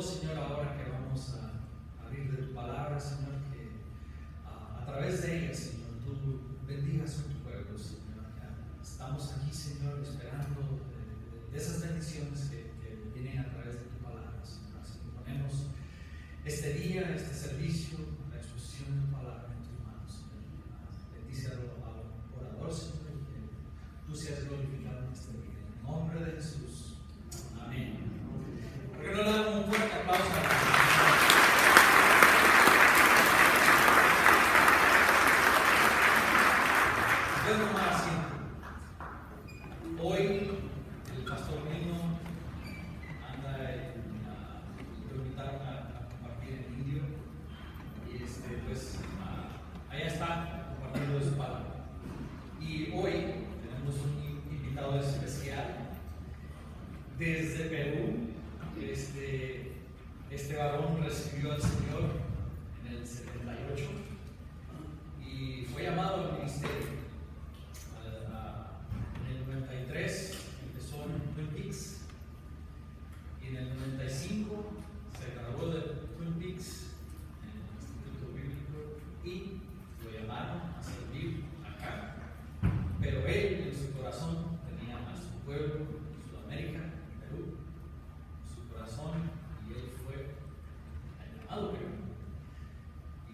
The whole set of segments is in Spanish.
Señor, ahora que vamos a abrir de tu palabra, Señor, que a través de ella, Señor, tú bendigas a tu pueblo, Señor. Estamos aquí, Señor, esperando de esas bendiciones que vienen a través de tu palabra, Señor. Así que ponemos este día, este servicio, la exposición de tu palabra en tus manos, Señor. Bendice al orador, Señor, y que tú seas glorificado en este día. En el nombre de Jesús. Amén. ¿Por qué no le damos un fuerte aplauso a la Dios no más asiento. Hoy el pastor Nino anda lo invitaron a compartir en indio y pues allá está compartiendo su palabra. Y hoy tenemos un invitado especial desde Perú. Este varón recibió al Señor en el 78 y fue llamado al ministerio. En el 93 empezó en Twin Peaks y en el 95 se graduó de Twin Peaks en el Instituto Bíblico y lo llamaron a servir acá. Pero él en su corazón tenía a su pueblo, Sudamérica, Perú, su corazón, y él fue llamado a Perú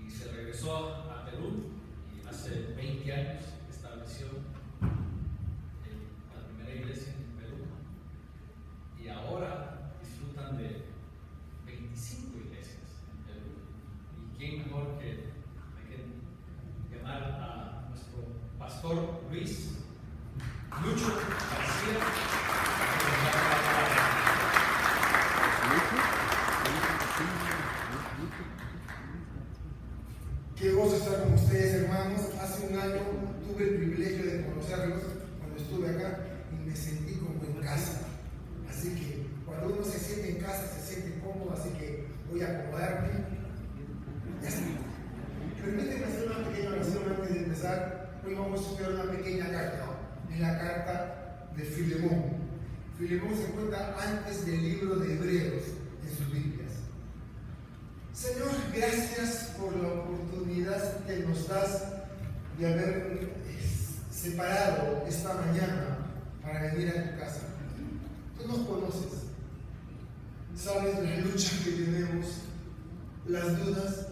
y se regresó a Perú y hace 20 años estableció la primera iglesia en Perú y ahora disfrutan de 25 iglesias en Perú. Y quién mejor que llamar a nuestro pastor Luis Lucho García. Qué gozo estar con ustedes, hermanos. Hace un año tuve el privilegio de conocerlos cuando estuve acá y me sentí como en casa. Así que cuando uno se siente en casa, se siente cómodo, así que voy a acomodarme. Ya está. Permítanme hacer una pequeña oración antes de empezar. Hoy vamos a estudiar una pequeña carta. Es la carta de Filemón. Filemón se encuentra antes del libro de Hebreos en sus Biblias. Señor, gracias por la oportunidad que nos das de haber separado esta mañana para venir a tu casa. Tú nos conoces, sabes la lucha que tenemos, las dudas.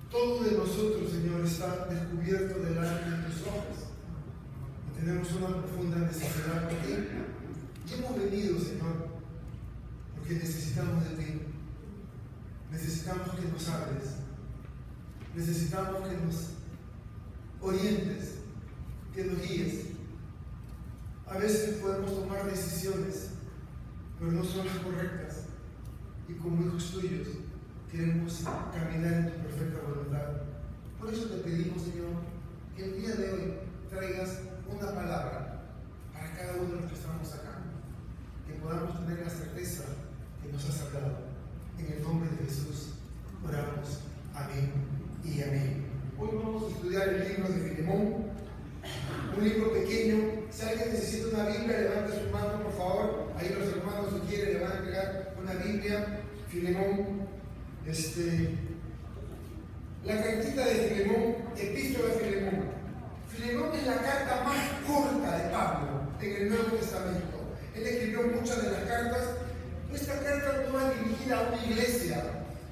Todo de nosotros, Señor, está descubierto delante de tus ojos y tenemos una profunda necesidad de ti. Y hemos venido, Señor, porque necesitamos de ti. Necesitamos que nos hables, necesitamos que nos orientes, que nos guíes. A veces podemos tomar decisiones, pero no son las correctas. Y como hijos tuyos, queremos caminar en tu perfecta voluntad. Por eso te pedimos, Señor, que el día de hoy traigas una palabra para cada uno de los que estamos acá, que podamos tener la certeza que nos has hablado. En el nombre de Jesús oramos. Amén y amén. Hoy vamos a estudiar el libro de Filemón, un libro pequeño. Si alguien necesita una Biblia, levante su mano, por favor. Ahí los hermanos, si quieren, le van a entregar una Biblia. Filemón, la cartita de Filemón, epístola de Filemón. Filemón es la carta más corta de Pablo en el Nuevo Testamento. Él escribió muchas de las cartas. Esta carta no va dirigida a una iglesia,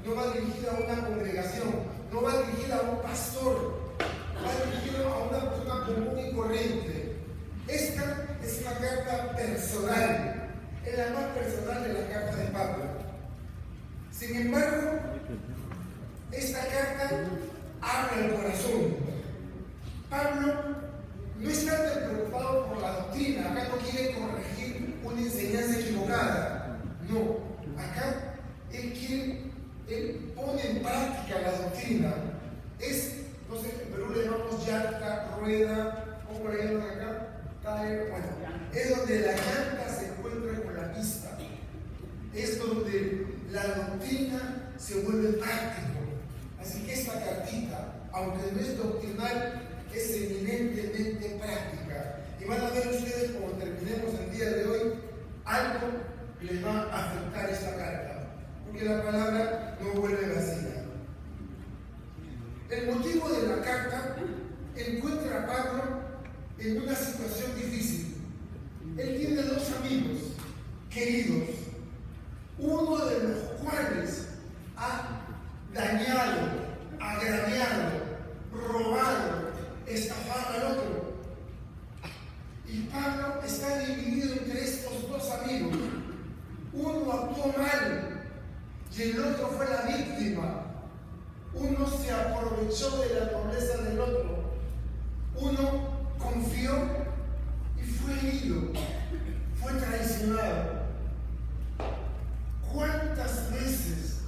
no va dirigida a una congregación, no va dirigida a un pastor, va dirigida a una persona común y corriente. Esta es una carta personal, es la más personal de las cartas de Pablo. Sin embargo, esta carta abre el corazón. Pablo no está tan preocupado por la doctrina, acá no quiere corregir una enseñanza equivocada. No, acá él pone en práctica la doctrina. No sé, en Perú le llamamos llanta, rueda, ¿cómo le llaman acá? Bueno, es donde la llanta se encuentra con la pista. Es donde la doctrina se vuelve práctico. Así que esta cartita, aunque no es doctrinal, es eminentemente práctica. Y van a ver ustedes, cuando terminemos el día de hoy, algo les va a afectar esta carta, porque la palabra no vuelve vacía. El motivo de la carta encuentra a Pablo en una situación difícil. Él tiene dos amigos queridos, uno de los cuales ha dañado, agraviado, robado, estafado al otro. Y Pablo está dividido entre estos dos amigos. Uno actuó mal y el otro fue la víctima. Uno se aprovechó de la nobleza del otro. Uno confió y fue herido, fue traicionado. ¿Cuántas veces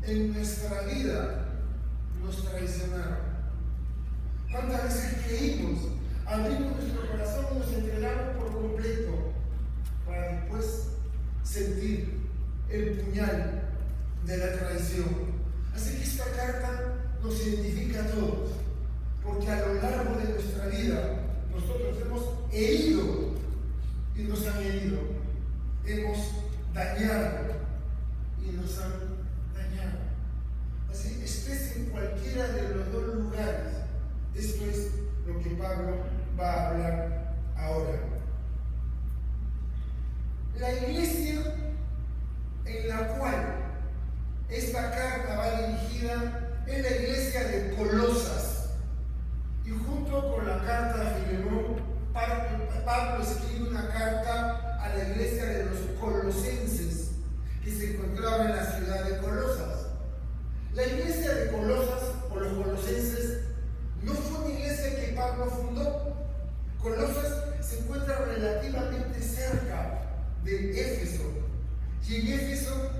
en nuestra vida nos traicionaron? ¿Cuántas veces creímos, abrimos nuestro corazón y nos entregamos por completo para después sentir el puñal de la traición? Así que esta carta nos identifica a todos, porque a lo largo de nuestra vida nosotros hemos herido y nos han herido, hemos dañado y nos han dañado. Así estés en cualquiera de los dos lugares. Esto es lo que Pablo va a hablar ahora. La iglesia en la cual esta carta va dirigida es la iglesia de Colosas. Y junto con la carta a Filemón, Pablo escribe una carta a la iglesia de los colosenses, que se encontraba en la ciudad de Colosas. La iglesia de Colosas, o los colosenses, no fue una iglesia que Pablo fundó. Colosas se encuentra relativamente cerca de Éfeso. Y en Éfeso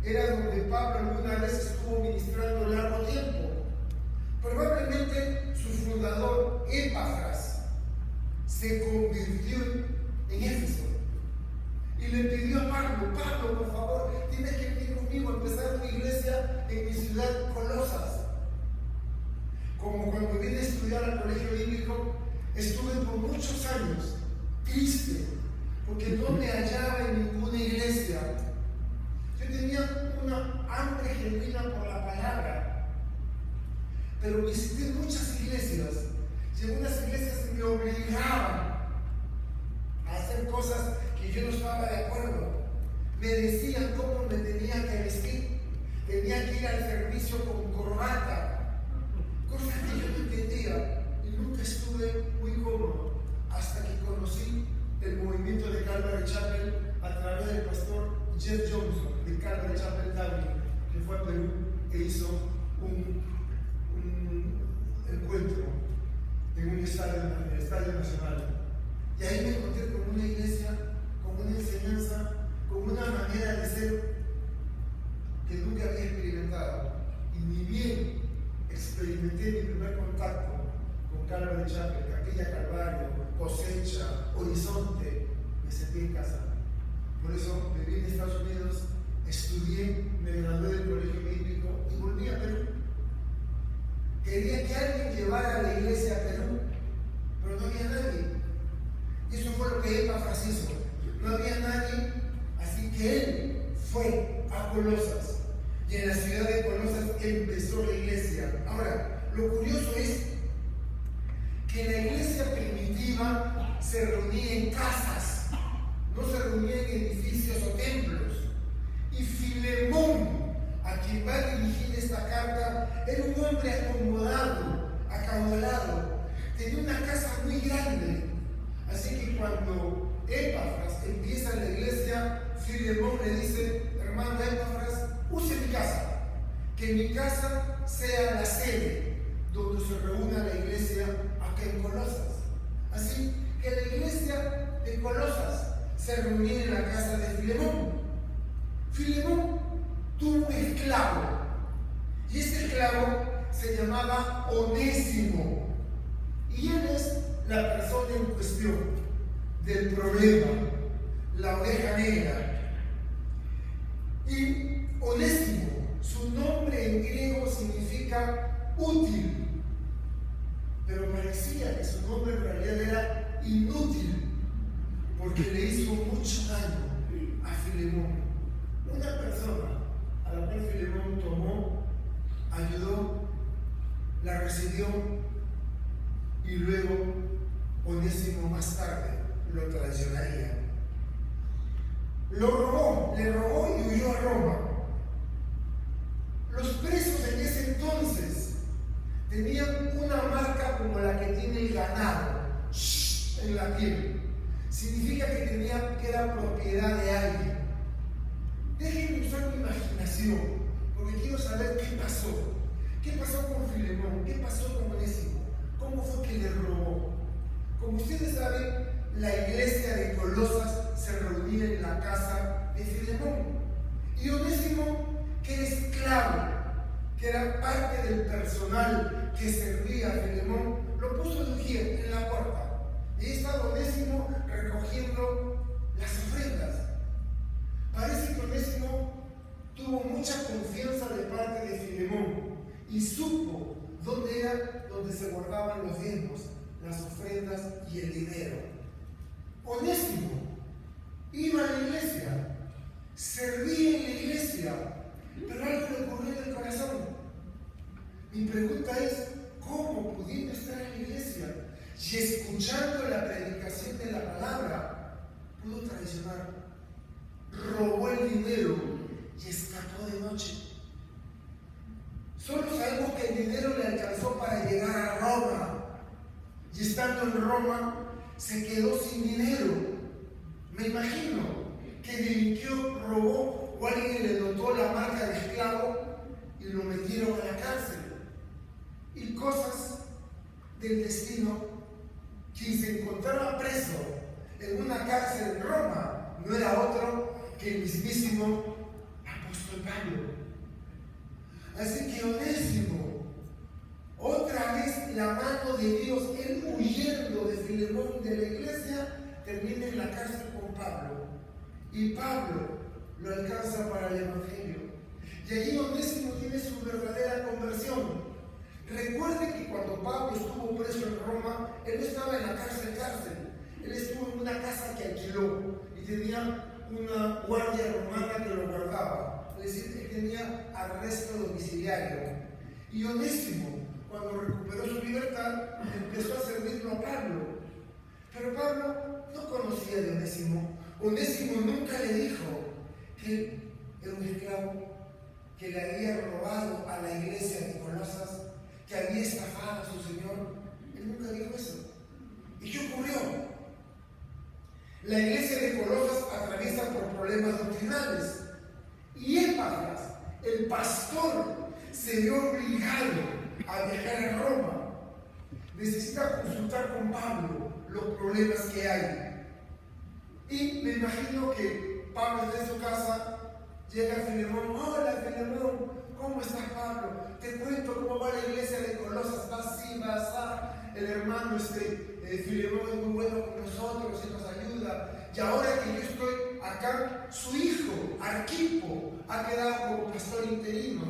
era donde Pablo alguna vez estuvo ministrando largo tiempo. Probablemente su fundador, Epafras, se convirtió en Éfeso y le pidió a Pablo: Pablo, por favor, tienes que venir conmigo a empezar una iglesia en mi ciudad, Colosas. Como cuando vine a estudiar al colegio bíblico, estuve por muchos años triste porque no me hallaba en ninguna iglesia. Yo tenía una hambre genuina por la palabra, pero visité muchas iglesias y algunas iglesias me obligaban a hacer cosas que yo no estaba de acuerdo. Me decían cómo me tenía que vestir, tenía que ir al servicio con corbata, cosas que yo no entendía y nunca estuve muy cómodo hasta que conocí el movimiento de Calvary Chapel a través del pastor Jeff Johnson de Calvary Chapel Dublin, que fue a Perú e hizo un encuentro en un estadio nacional. Y ahí me encontré con una iglesia, con una enseñanza, con una manera de ser que nunca había experimentado. Y ni bien experimenté mi primer contacto con Calvary Chapel, Capilla Calvario, Cosecha, Horizonte, me sentí en casa. Por eso me vine a Estados Unidos, estudié, me gradué del colegio bíblico y volví a Perú. Quería que alguien llevara a la iglesia a Perú, pero no había nadie. Y eso fue lo que Epafras hizo. No había nadie, así que él fue a Colosas. Y en la ciudad de Colosas empezó la iglesia. Ahora, lo curioso es que la iglesia primitiva se reunía en casas, no se reunía en edificios o templos. Y Filemón, a quien va a dirigir esta carta, era un hombre acomodado, acaudalado, tenía una casa muy grande. Así que cuando Epafras empieza la iglesia, Filemón le dice: hermano Epafras, use mi casa, que mi casa sea la sede donde se reúna la iglesia acá en Colosas. Así que la iglesia de Colosas se reunía en la casa de Filemón. Filemón tuvo un esclavo, y ese esclavo se llamaba Onésimo, y él es la persona en cuestión del problema, la oveja negra. Y Onésimo, su nombre en griego significa útil, pero parecía que su nombre en realidad era inútil, porque le hizo mucho daño a Filemón. recibió y luego Onésimo más tarde lo traicionaría. Le robó y huyó a Roma. Los presos en ese entonces tenían una marca como la que tiene el ganado en la piel. Significa que era propiedad de alguien. Déjenme usar mi imaginación, porque quiero saber qué pasó. ¿Qué pasó con Filemón? ¿Qué pasó con Onésimo? ¿Cómo fue que le robó? Como ustedes saben, la iglesia de Colosas se reunía en la casa de Filemón. Y Onésimo, que era esclavo, que era parte del personal que servía a Filemón, lo puso de ujier en la puerta. Y estaba Onésimo recogiendo las ofrendas. Parece que Onésimo tuvo mucha confianza de parte de Filemón y supo dónde era donde se guardaban los diezmos, las ofrendas y el dinero. Onésimo iba a la iglesia, servía en la iglesia, pero algo le ocurrió en el corazón. Mi pregunta es, ¿cómo pudiendo estar en la iglesia y escuchando la predicación de la palabra, pudo traicionar? Robó el dinero y escapó de noche. Solo sabemos que el dinero le alcanzó para llegar a Roma. Y estando en Roma, se quedó sin dinero. Me imagino que delinquió, robó, o alguien le notó la marca de esclavo y lo metieron a la cárcel. Y cosas del destino, quien se encontraba preso en una cárcel en Roma, no era otro que el mismísimo apóstol Pablo. Así que Onésimo, otra vez la mano de Dios, él huyendo de Filemón de la iglesia, termina en la cárcel con Pablo. Y Pablo lo alcanza para el Evangelio. Y allí Onésimo tiene su verdadera conversión. Recuerden que cuando Pablo estuvo preso en Roma, él no estaba en la cárcel. Él estuvo en una casa que alquiló y tenía una guardia romana que lo guardaba. Es decir, que tenía arresto domiciliario. Y Onésimo, cuando recuperó su libertad, empezó a servirlo a Pablo. Pero Pablo no conocía de Onésimo. Onésimo nunca le dijo que era un esclavo, que le había robado a la iglesia de Colosas, que había estafado a su señor. Él nunca dijo eso. ¿Y qué ocurrió? La iglesia de Colosas atraviesa por problemas doctrinales. Y Epafras, el pastor, se vio obligado a viajar a Roma. Necesita consultar con Pablo los problemas que hay. Y me imagino que Pablo está en su casa, llega Filemón. Hola Filemón, ¿cómo estás Pablo? Te cuento cómo va la iglesia de Colosas, va así, va así. El hermano Filemón es muy bueno con nosotros y nos ayuda. Y ahora que yo estoy acá, su hijo, Arquipo, ha quedado como pastor interino.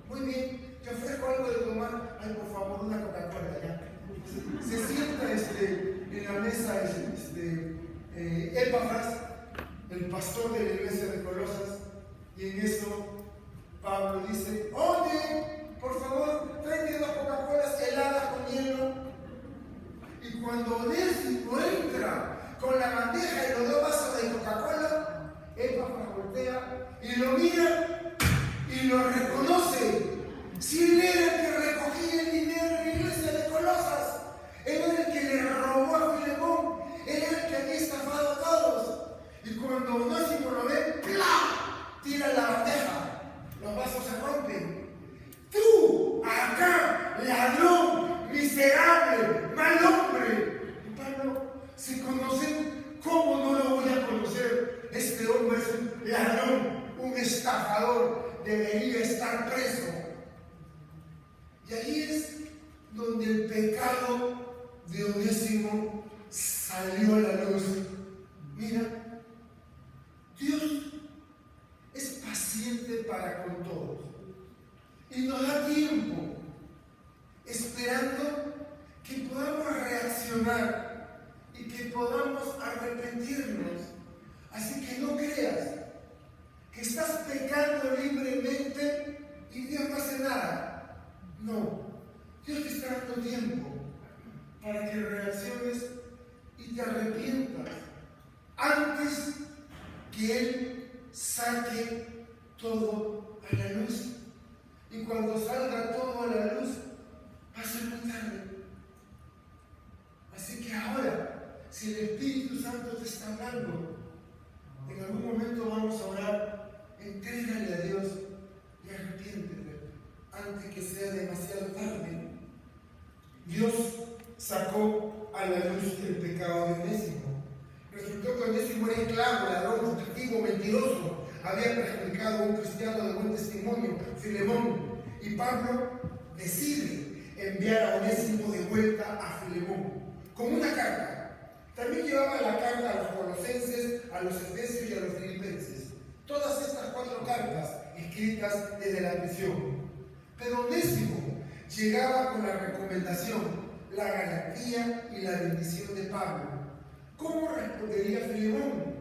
Muy bien, te ofrezco algo de tomar. Ay, por favor, una Coca-Cola ya. Se sienta en la mesa Epafras, el pastor de la iglesia de Colosas, y en eso Pablo dice: oye, por favor, tráeme 2 Coca-Colas heladas con hielo. Y cuando Onésimo entra con la bandeja y los 2 vasos de Coca-Cola, Epafras voltea y lo mira y lo reconoce. Si él era el que recogía el dinero en la iglesia de Colosas, él era el que le robó a Filemón, él era el que había estafado a todos. Y cuando Onésimo lo ve, ¡plá!, tira la bandeja, los vasos se rompen. Tú, acá, ladrón, miserable, mal hombre. Y Pablo, se conocen, ¿cómo no lo voy a conocer? Este hombre es un ladrón, un estafador, debería estar preso. Y ahí es donde el pecado de Onésimo salió a la luz. Mira, Dios es paciente para con todos y nos da tiempo, esperando que podamos reaccionar y que podamos arrepentirnos. Así que no creas que estás pecando libremente y Dios no hace nada. No, Dios te está dando tiempo para que reacciones y te arrepientas antes que Él saque todo a la luz. Y cuando salga todo a la luz, va a ser muy tarde. Así que ahora, si el Espíritu Santo te está hablando, en algún momento vamos a orar, entrégale a Dios y arrepiéntete antes que sea demasiado tarde. Dios sacó a la luz el pecado de Onésimo. Resultó que Onésimo era esclavo, ladrón, fugitivo, mentiroso. Había perjudicado a un cristiano de buen testimonio, Filemón. Y Pablo decide enviar a Onésimo de vuelta a Filemón, con una carta. También llevaba la carta a los colosenses, a los efesios y a los filipenses. Todas estas 4 cartas escritas desde la prisión. Pero Onésimo llegaba con la recomendación, la garantía y la bendición de Pablo. ¿Cómo respondería Filemón?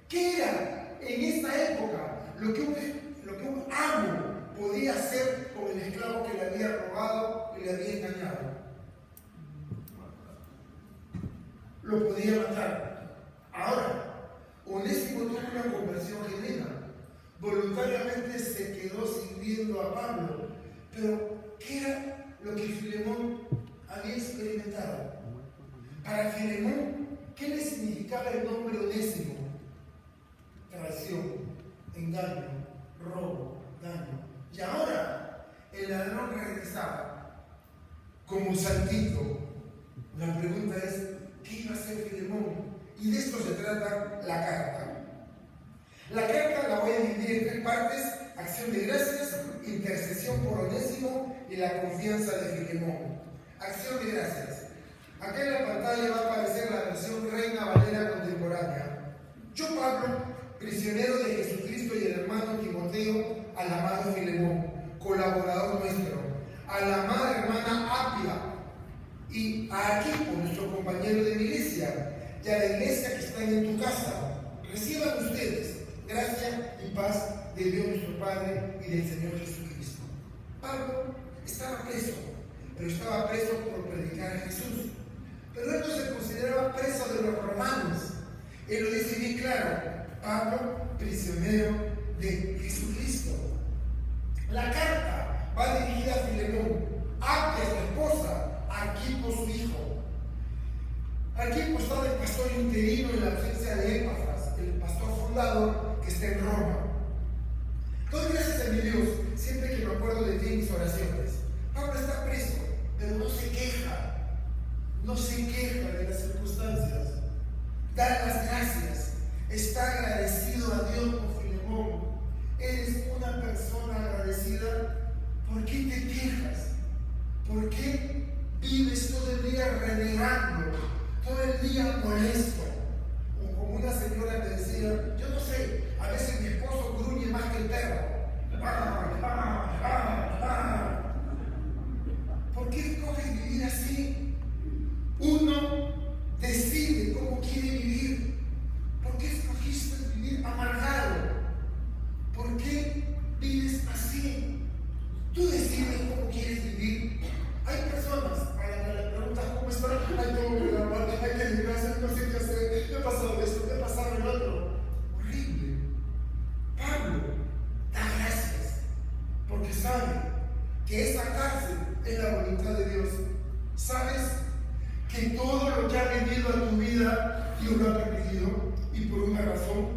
¿Qué era en esta época lo que un amo podía hacer con el esclavo que le había robado y le había engañado? Lo podía matar. Ahora, Onésimo tuvo una conversión genuina. Voluntariamente se quedó sirviendo a Pablo. Pero, ¿qué era lo que Filemón había experimentado? Para Filemón, ¿qué le significaba el nombre Onésimo? Traición, engaño, robo, daño. Y ahora, el ladrón regresaba como santito. La pregunta es, ¿qué iba a hacer Filemón? Y de esto se trata la carta. La carta la voy a dividir en 3 partes: acción de gracias, intercesión por Onésimo y la confianza de Filemón. Acción de gracias. Acá en la pantalla va a aparecer la versión Reina Valera contemporánea. Yo, Pablo, prisionero de Jesucristo, y el hermano Timoteo, al amado Filemón, colaborador nuestro, a la amada hermana Apia y a Arquipo, nuestro compañero de milicia, y a la iglesia que está en tu casa. Reciban ustedes gracia y paz de Dios nuestro Padre y del Señor Jesucristo. Pablo estaba preso, pero estaba preso por predicar a Jesús. Pero él no se consideraba preso de los romanos. Él lo dice bien claro: Pablo, prisionero de Jesucristo. La carta va dirigida a Filemón, Apia, su esposa, a Arquipo, su hijo. Arquipo está de pastor interino en la ausencia de Epafras, el pastor fundador que está en Roma. Doy gracias a mi Dios siempre que me acuerdo de ti en mis oraciones. Pablo está preso, pero no se queja. No se queja de las circunstancias. Da las gracias. Está agradecido a Dios por Filemón. Eres una persona agradecida. ¿Por qué te quejas? ¿Por qué vives todo el día renegando? Todo el día molesto. O como una señora me decía, yo no sé, a veces mi esposo gruñe más que el perro. ¿Por qué escoges vivir así? Uno decide cómo quiere vivir. ¿Por qué escogiste vivir amargado? ¿Por qué vives así? Tú decides cómo quieres vivir. Hay personas para que le preguntas cómo están, ay, tengo que lavar, hay que limpiarse, no sé qué hacer, me ha pasado esto, me ha pasado el otro. Horrible. Pablo da gracias porque sabe que esa cárcel es la voluntad de Dios. ¿Sabes que todo lo que ha venido a tu vida Dios lo ha permitido y por una razón?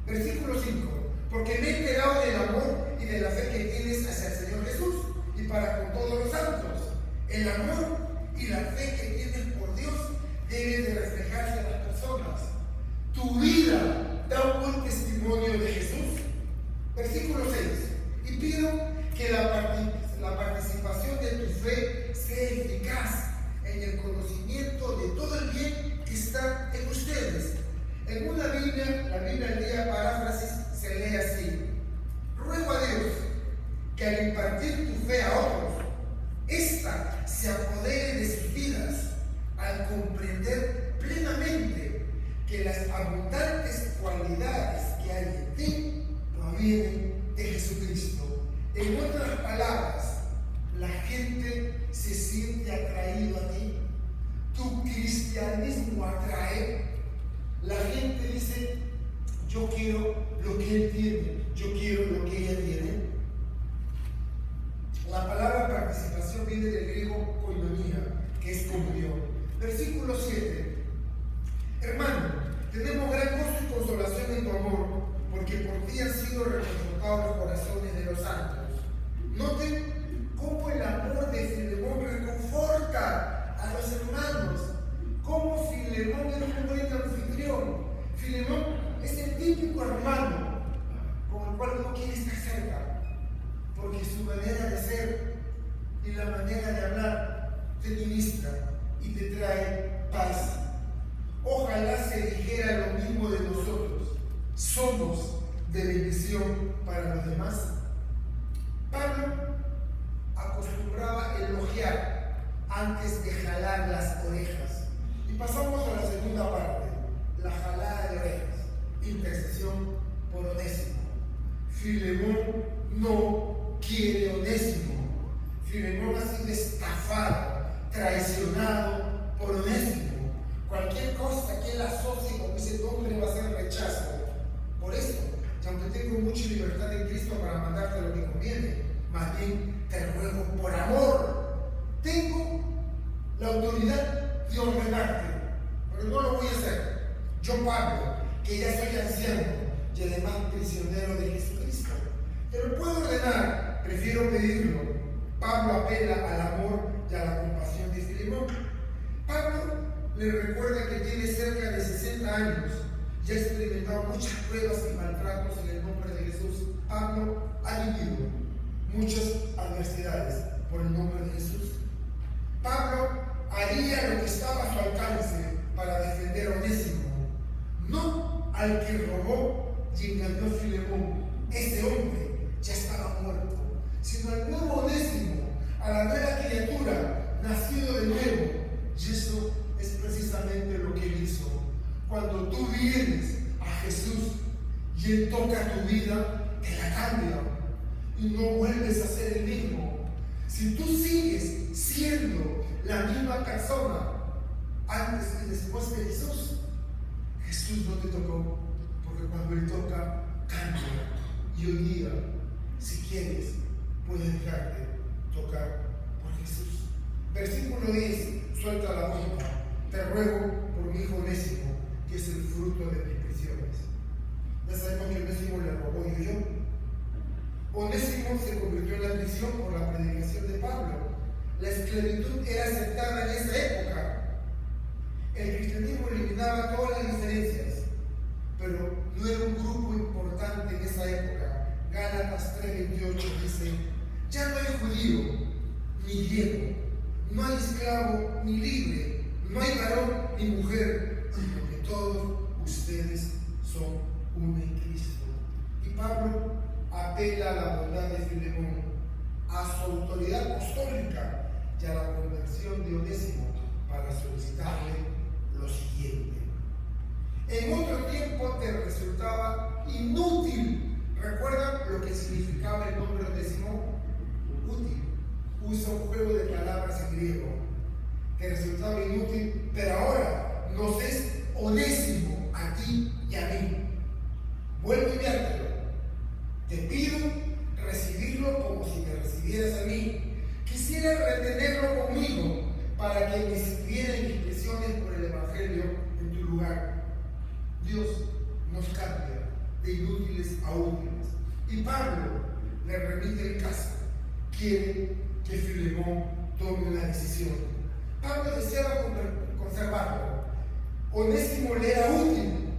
Versículo 5: porque me he enterado del amor y de la fe que tienes hacia el Señor Jesús y para con todos los santos. El amor y la fe que tienes por Dios deben de reflejarse en las personas. Tu vida da un buen testimonio de Jesús. Versículo 6: y pido que la participación de tu fe sea eficaz en el conocimiento de todo el bien que está en ustedes. En una Biblia, la Biblia al día paráfrasis, se lee así: ruego a Dios que al impartir tu fe a otros, ésta se apodere de sus vidas al comprender plenamente que las abundantes cualidades que hay en ti provienen de Jesucristo. En otras palabras, la gente se siente atraído a ti. Tu cristianismo atrae. La gente dice, yo quiero lo que él tiene, yo quiero lo que ella tiene. La palabra participación viene del griego koinonia, que es comunión. Versículo 7. Hermano, tenemos gran gozo y consolación en tu amor, porque por ti han sido reconfortados los corazones de los santos. Noten cómo el amor de Filemón reconforta a los hermanos, cómo Filemón es un buen anfitrión. Filemón es el típico hermano con el cual uno quiere estar cerca, porque su manera de ser y la manera de hablar te ministra y te trae paz. Ojalá se dijera lo mismo de nosotros. Somos de bendición para los demás. Pablo acostumbraba elogiar antes de jalar las orejas. Y pasamos a la segunda parte, la jalada de orejas, intercesión por Onésimo. Filemón no quiere Onésimo. Filemón ha sido estafado, traicionado por Onésimo. Cualquier cosa que él asocie con ese nombre va a ser rechazo. Por eso, y aunque tengo mucha libertad en Cristo para mandarte lo que conviene, más bien te ruego por amor. Tengo la autoridad de ordenarte, pero no lo voy a hacer. Yo, Pablo, que ya soy anciano y además prisionero de Jesucristo, te lo puedo ordenar, prefiero pedirlo. Pablo apela al amor y a la compasión de Filemón. Pablo le recuerda que tiene cerca de 60 años y ha experimentado muchas pruebas y maltratos en el nombre de Jesús. Pablo ha vivido muchas adversidades por el nombre de Jesús. Pablo haría lo que estaba a su alcance para defender a Onésimo, no al que robó y engañó a Filemón. Ese hombre ya estaba muerto, sino al nuevo Onésimo, a la nueva criatura, nacido de nuevo. Y eso es precisamente lo que él hizo. Cuando tú vienes a Jesús y Él toca tu vida, te la cambia y no vuelves a ser el mismo. Si tú sigues siendo la misma persona antes y después de Jesús, Jesús no te tocó, porque cuando Él toca, cambia. Y hoy día, si quieres, puedes dejarte tocar por Jesús. Versículo 10, suelta la boca. Te ruego por mi hijo Onésimo, que es el fruto de mis prisiones. Ya sabemos que Onésimo le robó yo. Onésimo se convirtió en la prisión por la predicación de Pablo. La esclavitud era aceptada en esa época. El cristianismo eliminaba todas las diferencias, pero no era un grupo importante en esa época. Gálatas 3:28 dice, ya no hay judío ni griego, no hay esclavo ni libre, no hay varón ni mujer, sino que todos ustedes son uno en Cristo. Y Pablo apela a la bondad de Filemón, a su autoridad apostólica y a la conversión de Onésimo para solicitarle lo siguiente. En otro tiempo te resultaba inútil. ¿Recuerdan lo que significaba el nombre Onésimo? Útil. Usa un juego de palabras en griego. Te resultaba inútil, pero ahora nos es onésimo a ti y a mí. Vuelvo a enviártelo. Te pido recibirlo como si me recibieras a mí. Quisiera retenerlo conmigo para que me sirviera en mis presiones por el Evangelio en tu lugar. Dios nos cambia de inútiles a útiles. Y Pablo le remite el caso. Quiere que Filemón tome una decisión. Pablo deseaba conservarlo. Onésimo le era útil.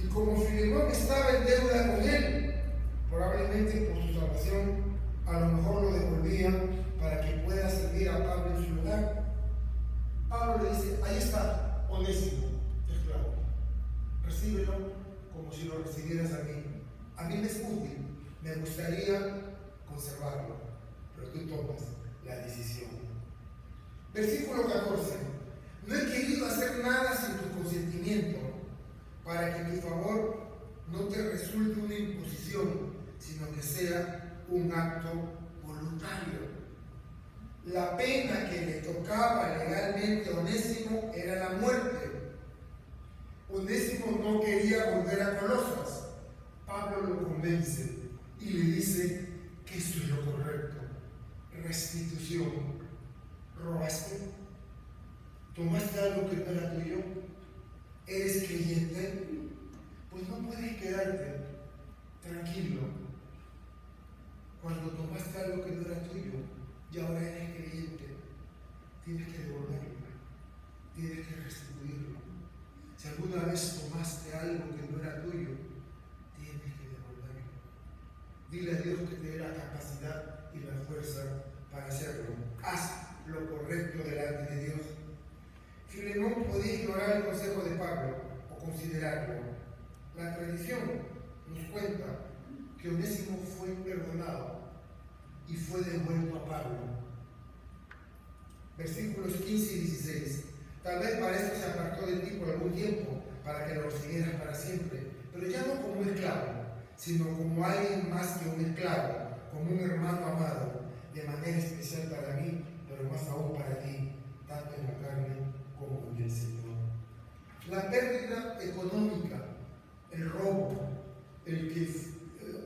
Y como Filemón estaba en deuda con él, probablemente por su salvación, a lo mejor lo devolvía para que pueda servir a Pablo en su lugar. Pablo le dice, ahí está, Onésimo, tu esclavo. Recíbelo como si lo recibieras a mí. A mí me es útil, me gustaría conservarlo, pero tú tomas la decisión. Versículo 14. No he querido hacer nada sin tu consentimiento, para que mi favor no te resulte una imposición, sino que sea un acto voluntario. La pena que le tocaba legalmente a Onésimo era la muerte. Onésimo no quería volver a Colosas. Pablo lo convence y le dice que esto es lo correcto. Restitución. ¿Robaste? ¿Tomaste algo que no era tuyo? ¿Eres creyente? Pues no puedes quedarte tranquilo. Cuando tomaste algo que no era tuyo y ahora eres creyente, tienes que devolverlo, tienes que restituirlo. Si alguna vez tomaste algo que no era tuyo, tienes que devolverlo. Dile a Dios que te dé la capacidad y la fuerza para hacerlo. Haz lo correcto delante de Dios. Filemón podía ignorar el consejo de Pablo o considerarlo. La tradición nos cuenta que Onésimo fue perdonado y fue devuelto a Pablo. Versículos 15 y 16. Tal vez para esto se apartó de ti por algún tiempo, para que lo siguieras para siempre, pero ya no como un esclavo, sino como alguien más que un esclavo, como un hermano amado, de manera especial para mí, pero más aún para ti, tanto en la carne como en el Señor. La pérdida económica, el robo, el que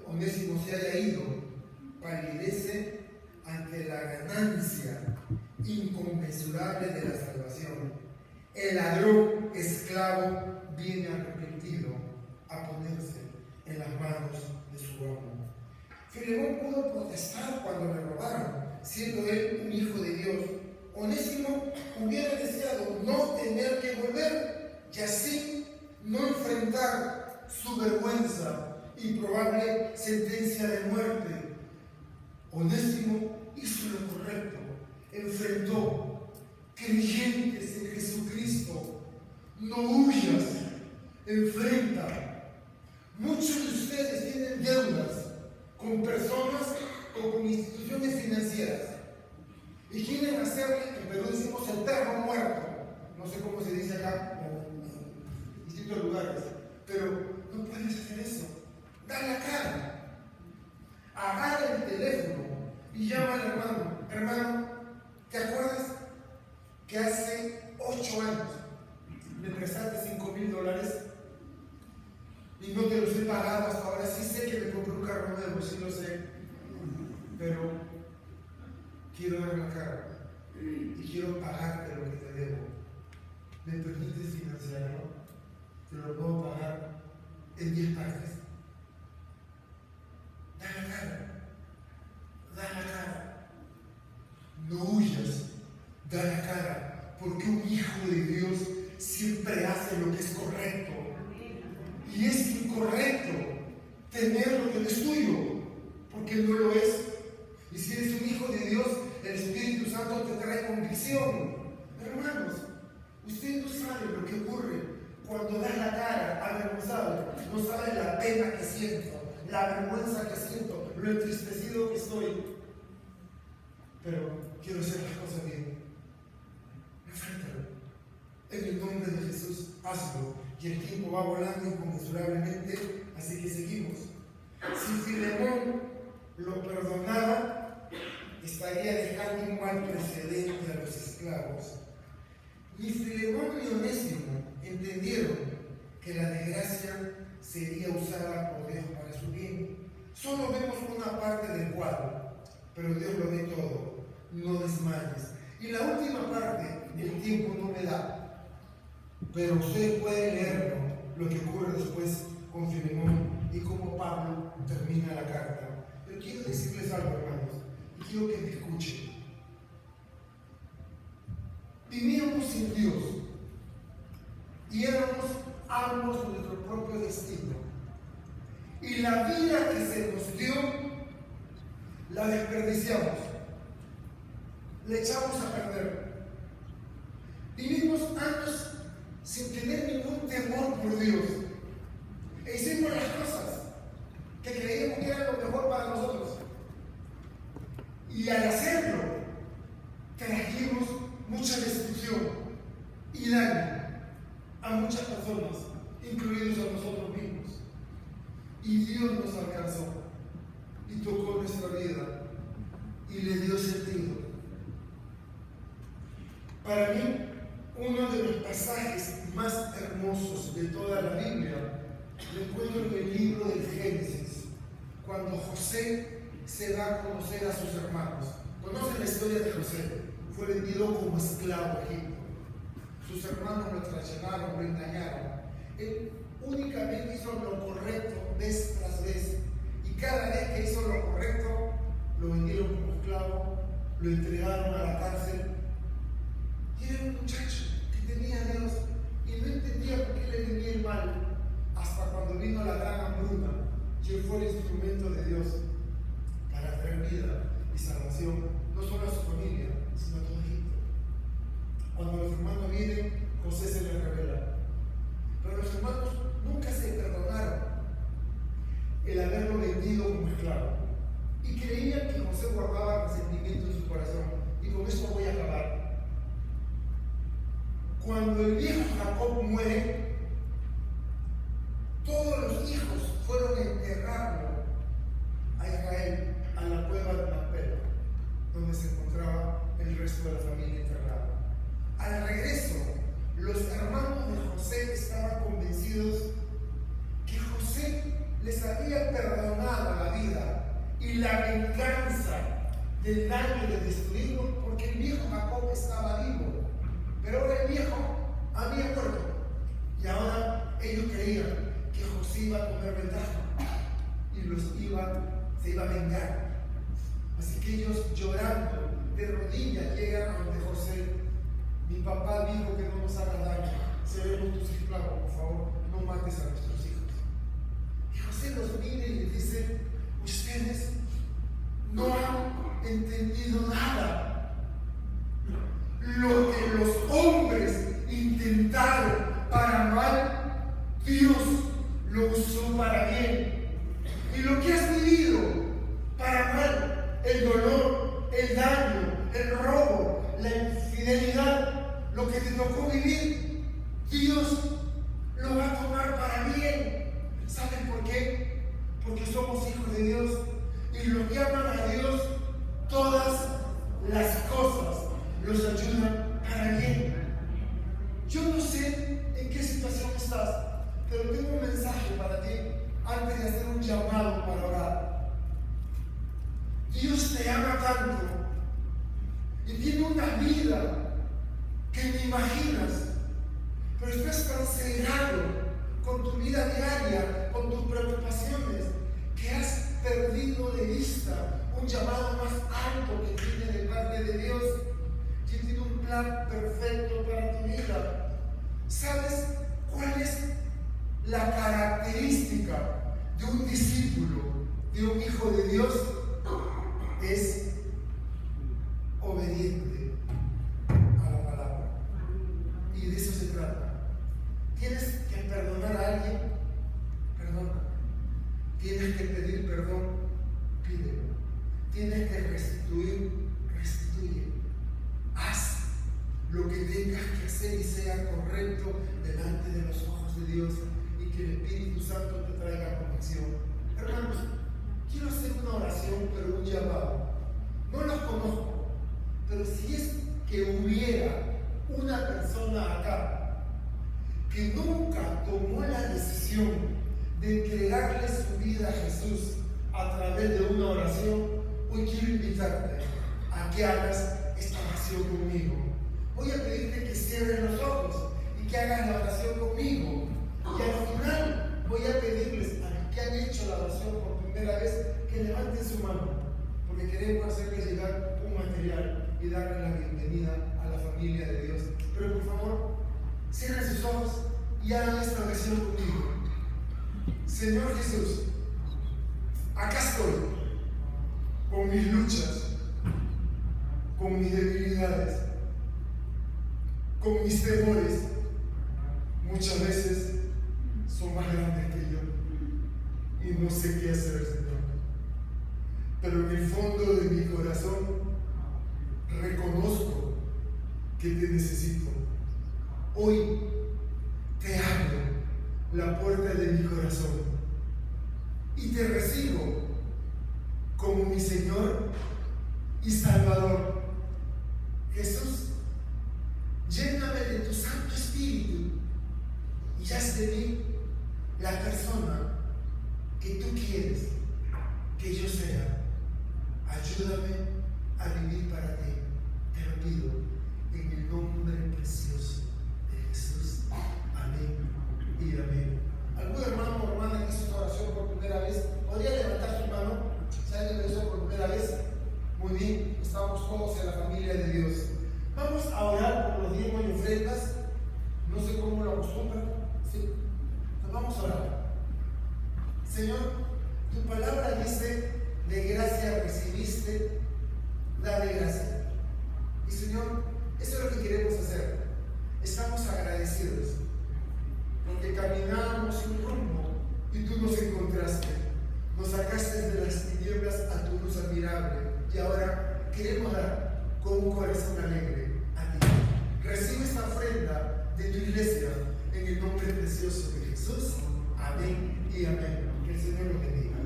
Onésimo se haya ido, palidece ante la ganancia inconmensurable de la salvación. El ladrón esclavo viene arrepentido a ponerse en las manos de su amo. Filemón pudo protestar cuando le robaron, siendo él un hijo de Dios. Onésimo hubiera deseado no tener que volver y así no enfrentar su vergüenza y probable sentencia de muerte. Onésimo hizo lo correcto, enfrentó. Creyentes en Jesucristo, no huyas, enfrenta. Muchos de ustedes tienen deudas con personas o con instituciones financieras y quieren hacerle, en Perú decimos el perro muerto, no sé cómo se dice acá en distintos lugares, pero no puedes hacer eso. Da la cara, agarra el teléfono y llama al hermano. Hermano, ¿te acuerdas que hace 8 años me prestaste $5,000 y no te los he pagado hasta ahora? Sí sé que me compré un carro nuevo, sí lo sé, pero quiero dar la cara y quiero pagarte lo que te debo. ¿Me permites financiarlo? Te lo puedo pagar en 10 partes. Da la cara, da la cara. No huyas, da la cara, porque un hijo de Dios siempre hace lo que es correcto. Y es incorrecto tener lo que no es tuyo, porque no lo es. Y si eres un hijo de Dios, el Espíritu Santo te trae convicción. Hermanos, usted no sabe lo que ocurre cuando das la cara avergonzado. No sabe la pena que siento, la vergüenza que siento, lo entristecido que estoy. Pero quiero hacer las cosas bien. Enfréntalo. En el nombre de Jesús, hazlo. Y el tiempo va volando inconmensurablemente, así que seguimos. Si Filemón lo perdonaba, estaría dejando un mal precedente a los esclavos. Ni Filemón ni Onésimo entendieron que la desgracia sería usada por Dios para su bien. Solo vemos una parte del cuadro, pero Dios lo ve todo. No desmayes. Y la última parte, el tiempo no me da, pero ustedes pueden leerlo, lo que ocurre después con Filemón y cómo Pablo termina la carta. Pero quiero decirles algo, hermanos, y quiero que me escuchen. Vivíamos sin Dios y éramos amos de nuestro propio destino. Y la vida que se nos dio, la desperdiciamos, la echamos a perder. Vivimos años sin tener ningún temor por Dios. E hicimos las cosas que creíamos que eran lo mejor para nosotros. Y al hacerlo, trajimos mucha destrucción y daño a muchas personas, incluidos a nosotros mismos. Y Dios nos alcanzó y tocó nuestra vida y le dio sentido. Para mí, uno de los pasajes más hermosos de toda la Biblia lo encuentro en el libro del Génesis, cuando José se da a conocer a sus hermanos. ¿Conocen la historia de José? Fue vendido como esclavo a Egipto. Sus hermanos lo traicionaron, lo engañaron. Él únicamente hizo lo correcto vez tras vez. Y cada vez que hizo lo correcto, lo vendieron como esclavo, lo entregaron a la cárcel. Y era un muchacho que tenía a Dios y no entendía por qué le venía el mal. Hasta cuando vino la gran hambruna, y él fue el instrumento de Dios para traer vida y salvación, no solo a su familia, sino a todo Egipto. Cuando los hermanos vienen, José se les revela. Pero los hermanos nunca se perdonaron el haberlo vendido como esclavo. Y creían que José guardaba resentimiento en su corazón. Y con esto voy a acabar. Cuando el viejo Jacob muere, todos los hijos fueron a enterrarlo a Israel, a la cueva de Macpela, donde se encontraba el resto de la familia enterrada. Al regreso, los hermanos de José estaban convencidos que José les había perdonado la vida y la venganza del daño de destruirlo, porque el viejo Jacob estaba vivo. Pero ahora el viejo había muerto y ahora ellos creían que José iba a tomar ventaja y se iba a vengar. Así que ellos, llorando de rodillas, llegan ante José. Mi papá dijo que no nos haga daño, seremos tus esclavos, por favor, no mates a nuestros hijos. Y José los mira y les dice: ustedes no han entendido nada. Lo que los hombres intentaron para mal, Dios lo usó para bien. Y lo que has vivido para mal, el dolor, el daño, el robo, la infidelidad, lo que te tocó vivir, Dios lo va a tomar para bien. ¿Saben por qué? Porque somos hijos de Dios y los que aman a Dios, todas las cosas los ayudan para bien. Yo no sé en qué situación estás, pero tengo un mensaje para ti antes de hacer un llamado para orar. Dios te ama tanto y tiene una vida que ni imaginas, pero estás tan cegado con tu vida diaria, con tus preocupaciones, que has perdido de vista un llamado más alto que tiene de parte de Dios, que tiene un plan perfecto para tu vida. ¿Sabes cuál es la característica de un discípulo, de un hijo de Dios? Es obediente a la palabra. Y de eso se trata. Tienes que perdonar a alguien, perdona. Tienes que pedir perdón, pídelo. Tienes que restituir, restituye. Haz lo que tengas que hacer y sea correcto delante de los ojos de Dios, y que el Espíritu Santo te traiga convicción. Hermanos, quiero hacer una oración, pero un llamado. No los conozco, pero si es que hubiera una persona acá que nunca tomó la decisión de entregarle su vida a Jesús a través de una oración, hoy quiero invitarte a que hagas esta oración conmigo. Voy a pedirte que cierres los ojos y que hagas la oración conmigo. Y al final voy a pedirles a los que han hecho la oración por primera vez que levanten su mano, porque queremos hacerles llegar un material y darles la bienvenida a la familia de Dios. Pero por favor, cierren sus ojos y hagan esta oración conmigo. Señor Jesús, acá estoy, con mis luchas, con mis debilidades, con mis temores. Muchas veces son más grandes que yo y no sé qué hacer, Señor. Pero en el fondo de mi corazón reconozco que te necesito. Hoy te abro la puerta de mi corazón y te recibo como mi Señor y Salvador. Jesús, hagas de mí la persona que tú quieres que yo sea. Ayúdame a vivir para ti. Te lo pido en el nombre precioso de Jesús. Amén y amén. ¿Algún hermano o hermana que hizo esta oración por primera vez? ¿Podría levantar su mano? ¿Si alguien lo hizo por primera vez? Muy bien, estamos todos en la familia de Dios. Vamos a orar por los diezmos y ofrendas. No sé cómo lo acostumbran. ¿Sí? Entonces vamos a orar. Señor, tu palabra dice: de gracia recibiste, dale gracia. Y Señor, eso es lo que queremos hacer. Estamos agradecidos porque caminamos sin rumbo y tú nos encontraste. Nos sacaste de las tinieblas a tu luz admirable y ahora queremos dar con un corazón alegre a ti. Recibe esta ofrenda de tu iglesia en el nombre precioso de Jesús. Amén y amén. Que el Señor lo bendiga.